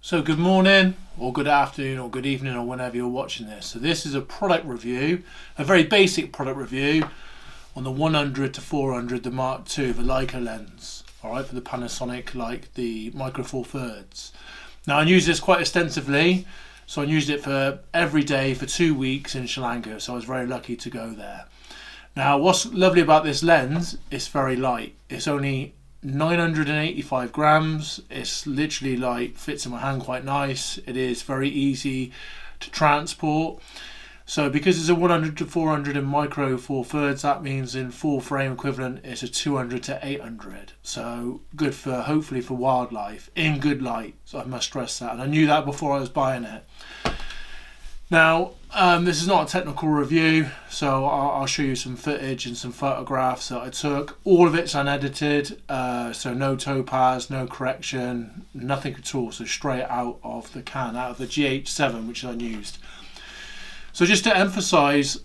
So good morning or good afternoon or good evening or whenever you're watching this. So this is a product review, a very basic product review on the 100 to 400, the Mark II, the Leica lens. Alright, for the Panasonic, like the Micro Four Thirds. Now I use this quite extensively, so I used it for every day for 2 weeks in Sri Lanka, so I was very lucky to go there. Now what's lovely about this lens, it's very light. It's only 985 grams. It's literally like fits in my hand quite nice. It is very easy to transport. So because it's a 100 to 400 in Micro Four Thirds, that means in full frame equivalent it's a 200 to 800. So good for, hopefully for wildlife in good light. So I must stress that, and I knew that before I was buying it. Now this is not a technical review, so I'll show you some footage and some photographs that I took. All of it's unedited, so no topaz, no correction, nothing at all, so straight out of the can, out of the GH7 which I used. So just to emphasize,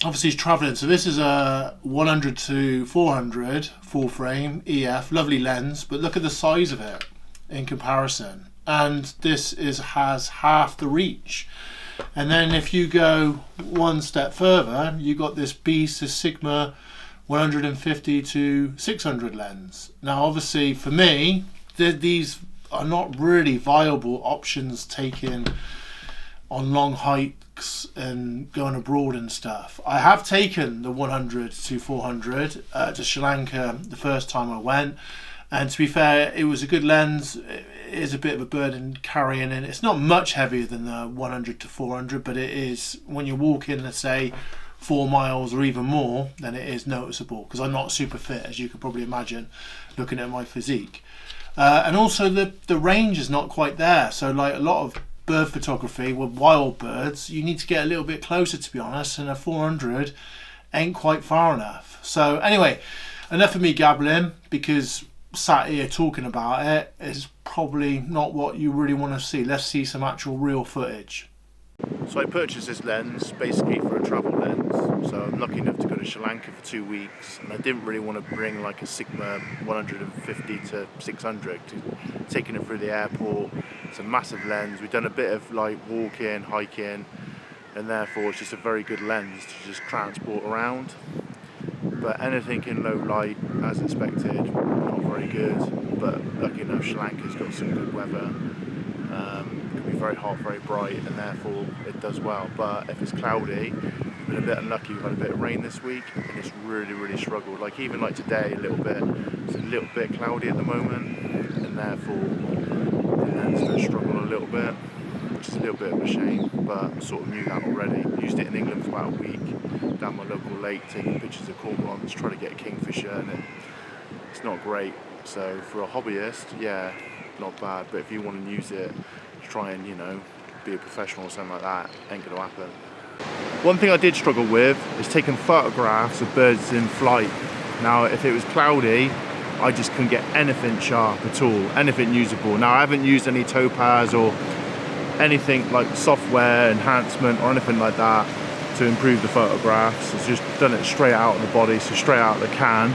obviously he's traveling, so this is a 100 to 400 full frame EF, lovely lens, but look at the size of it in comparison, and this has half the reach. And then if you go one step further, you got this beast, this Sigma 150 to 600 lens. Now obviously for me, these are not really viable options taken on long hikes and going abroad and stuff. I have taken the 100 to 400 to Sri Lanka the first time I went, and to be fair, it was a good lens. It is a bit of a burden carrying in. It's not much heavier than the 100 to 400, but it is, when you're walking, let's say 4 miles or even more, then it is noticeable, because I'm not super fit, as you could probably imagine looking at my physique. And also the range is not quite there. So like a lot of bird photography with wild birds, you need to get a little bit closer, to be honest, and a 400 ain't quite far enough. So anyway, enough of me gabbling, because sat here talking about it is probably not what you really want to see. Let's see some actual real footage. So I purchased this lens basically for a travel lens. So I'm lucky enough to go to Sri Lanka for 2 weeks, and I didn't really want to bring like a Sigma 150 to 600. Taking it through the airport, it's a massive lens. We've done a bit of like walking, hiking, and therefore it's just a very good lens to just transport around. But anything in low light, as expected, not very good. But lucky enough, Sri Lanka's got some good weather. It can be very hot, very bright, and therefore it does well. But if it's cloudy, we've been a bit unlucky. We've had a bit of rain this week, and it's really struggled. Like even like today, a little bit. It's a little bit cloudy at the moment, and therefore the lens does struggle a little bit, which is a little bit of a shame, but I sort of knew that already. Used it in England for about a week, down my local lake, taking pictures of cormorants, trying to get a kingfisher, and it's not great. So for a hobbyist, yeah, not bad, but if you want to use it to try and, you know, be a professional or something like that, ain't going to happen. One thing I did struggle with is taking photographs of birds in flight. Now, if it was cloudy, I just couldn't get anything sharp at all, anything usable. Now, I haven't used any topaz or anything like software enhancement or anything like that to improve the photographs. It's just done it straight out of the body, so straight out of the can.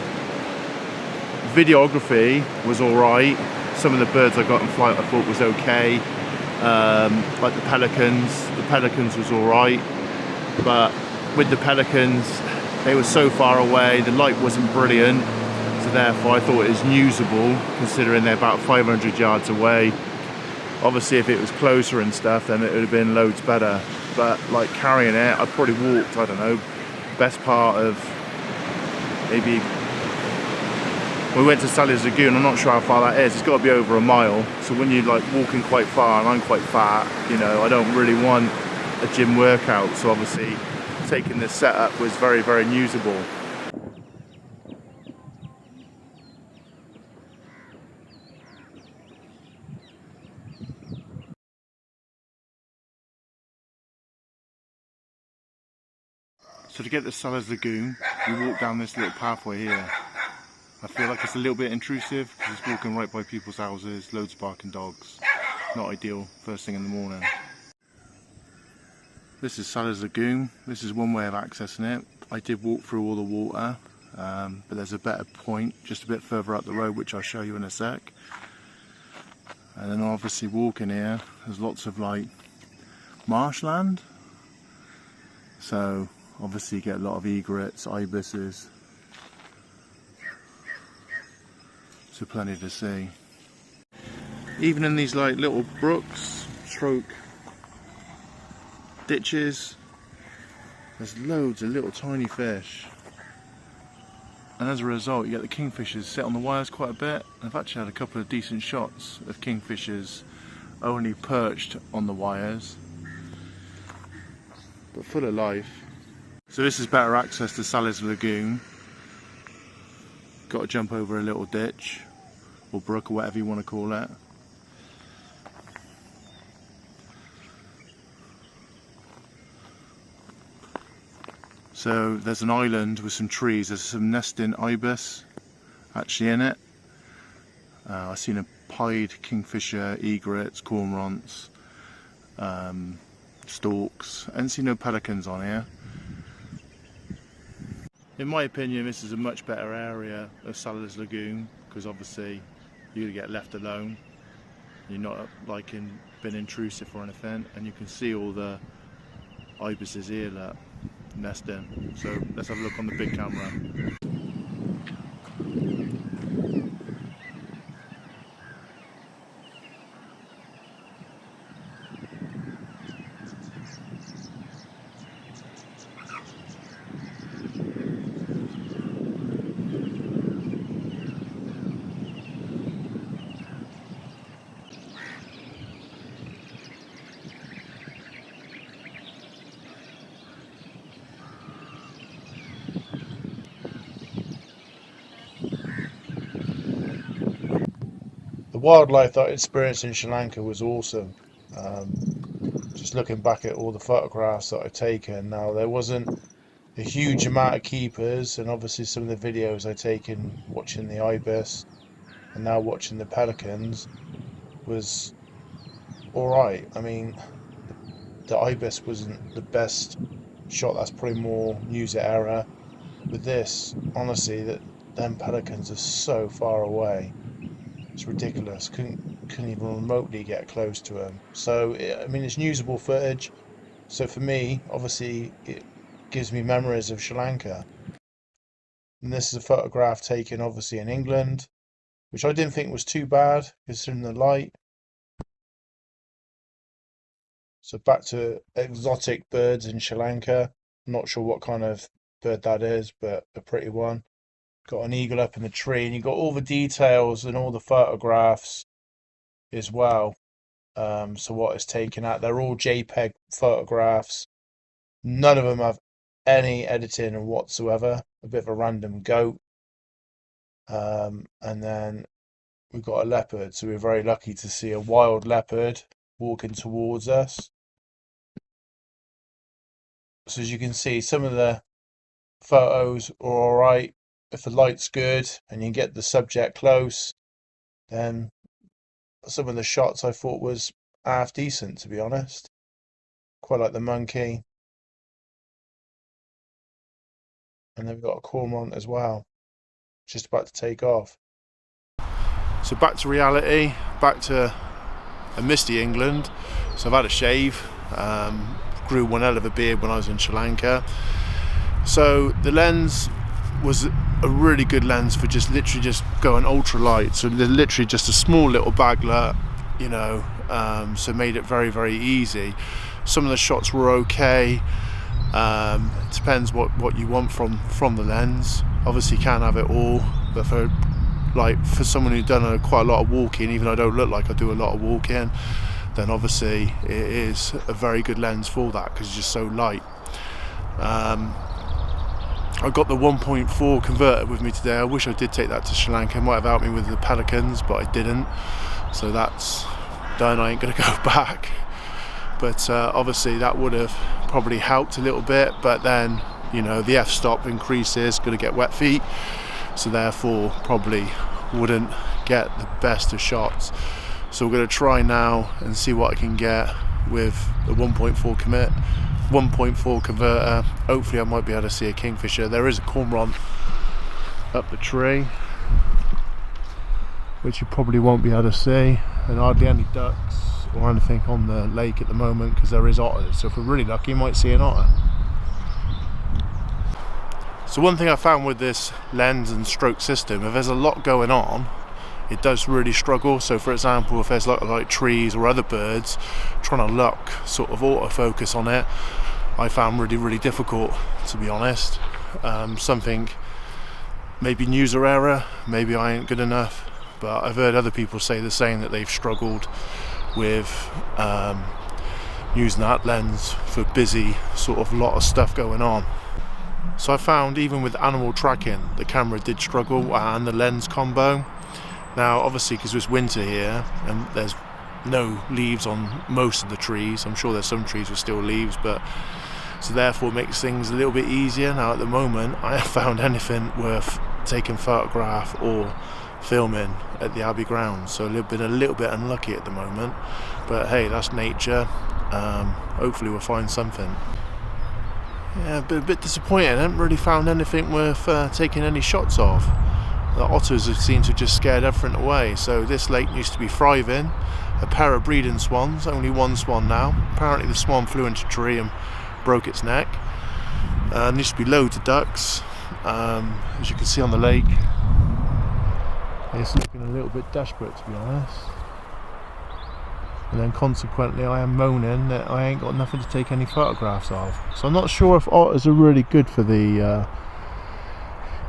Videography was alright. Some of the birds I got in flight I thought was okay. Like the pelicans was alright, but with the pelicans, they were so far away, the light wasn't brilliant, so therefore I thought it was usable considering they're about 500 yards away. Obviously if it was closer and stuff, then it would have been loads better, but like carrying it, I probably walked, I don't know, best part of maybe, we went to Sally's Lagoon, I'm not sure how far that is, it's got to be over a mile, so when you're like walking quite far, and I'm quite fat, you know, I don't really want a gym workout, so obviously taking this setup was very usable. So to get to Sally's Lagoon, we walk down this little pathway here. I feel like it's a little bit intrusive because it's walking right by people's houses, loads of barking dogs. Not ideal first thing in the morning. This is Sally's Lagoon. This is one way of accessing it. I did walk through all the water, but there's a better point just a bit further up the road which I'll show you in a sec. And then obviously walking here, there's lots of like marshland. So obviously you get a lot of egrets, ibises. So plenty to see. Even in these like little brooks, stroke ditches, there's loads of little tiny fish. And as a result you get the kingfishers sit on the wires quite a bit. I've actually had a couple of decent shots of kingfishers only perched on the wires, but full of life. So this is better access to Sally's Lagoon. Got to jump over a little ditch or brook or whatever you want to call it. So there's an island with some trees. There's some nesting ibis actually in it. I've seen a pied, kingfisher, egrets, cormorants, storks. I haven't seen no pelicans on here. In my opinion, this is a much better area of Sally's Lagoon because obviously you're gonna get left alone. You're not like being intrusive or anything, and you can see all the ibises here that nest in. So let's have a look on the big camera. The wildlife that I experienced in Sri Lanka was awesome. Just looking back at all the photographs that I've taken, now there wasn't a huge amount of keepers, and obviously some of the videos I've taken watching the ibis and now watching the pelicans was alright. I mean, the ibis wasn't the best shot, that's probably more user error. With this, honestly, them pelicans are so far away. It's ridiculous. Couldn't even remotely get close to them. So I mean, it's usable footage. So for me, obviously, it gives me memories of Sri Lanka. And this is a photograph taken, obviously, in England, which I didn't think was too bad considering the light. So back to exotic birds in Sri Lanka. I'm not sure what kind of bird that is, but a pretty one. Got an eagle up in the tree, and you got all the details and all the photographs as well. So what is taken out, they're all JPEG photographs. None of them have any editing whatsoever. A bit of a random goat. And then we've got a leopard, so we're very lucky to see a wild leopard walking towards us. So as you can see, some of the photos are alright. If the light's good and you get the subject close, then some of the shots I thought was half decent, to be honest. Quite like the monkey. And then we've got a cormorant as well, just about to take off. So back to reality, back to a misty England. So I've had a shave, grew one hell of a beard when I was in Sri Lanka. So the lens was a really good lens for literally just going ultra light. So they're literally just a small little baglet, you know, so made it very, very easy. Some of the shots were okay. It depends what you want from the lens. Obviously you can't have it all, but for someone who's done quite a lot of walking, even though I don't look like I do a lot of walking, then obviously it is a very good lens for that because it's just so light. I got the 1.4 converter with me today. I wish I did take that to Sri Lanka. It might have helped me with the pelicans, but I didn't. So that's done. I ain't going to go back. But obviously that would have probably helped a little bit. But then, you know, the f-stop increases, going to get wet feet. So therefore probably wouldn't get the best of shots. So we're going to try now and see what I can get with the 1.4 commit. 1.4 converter. Hopefully I might be able to see a kingfisher. There is a cormorant up the tree, which you probably won't be able to see. and hardly any ducks or anything on the lake at the moment because there is otters, so if we're really lucky you might see an otter. So one thing I found with this lens and stroke system, if there's a lot going on, it does really struggle. So for example, if there's like trees or other birds, trying to lock sort of autofocus on it, I found really difficult, to be honest. Something, maybe user error, maybe I ain't good enough, but I've heard other people say the same, that they've struggled with using that lens for busy sort of lot of stuff going on. So I found even with animal tracking, the camera did struggle, and the lens combo. Now obviously because it's winter here and there's no leaves on most of the trees, I'm sure there's some trees with still leaves, but so therefore it makes things a little bit easier. Now at the moment I haven't found anything worth taking photograph or filming at the Abbey grounds, so I've been a little bit unlucky at the moment, but hey, that's nature. Hopefully we'll find something. Yeah, but a bit disappointed. I haven't really found anything worth taking any shots of. The otters have seemed to have just scared everything away. So this lake used to be thriving. A pair of breeding swans, only one swan now. Apparently the swan flew into a tree and broke its neck. There used to be loads of ducks. As you can see on the lake, it's looking a little bit desperate, to be honest. And then consequently I am moaning that I ain't got nothing to take any photographs of. So I'm not sure if otters are really good for the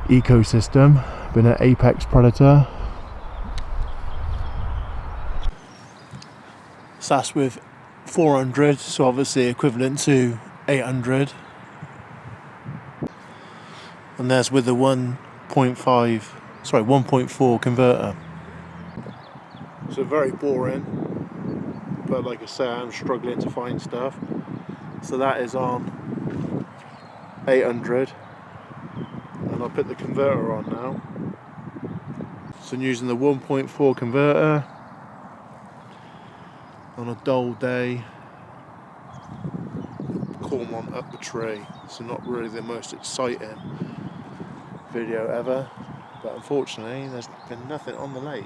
ecosystem, been an apex predator. So that's with 400, so obviously equivalent to 800. And there's with the 1.4 converter. So very boring, but like I say, I'm struggling to find stuff. So that is on 800. And I'll put the converter on now. So I'm using the 1.4 converter on a dull day. Cormorant up the tree. So not really the most exciting video ever, but unfortunately there's been nothing on the lake.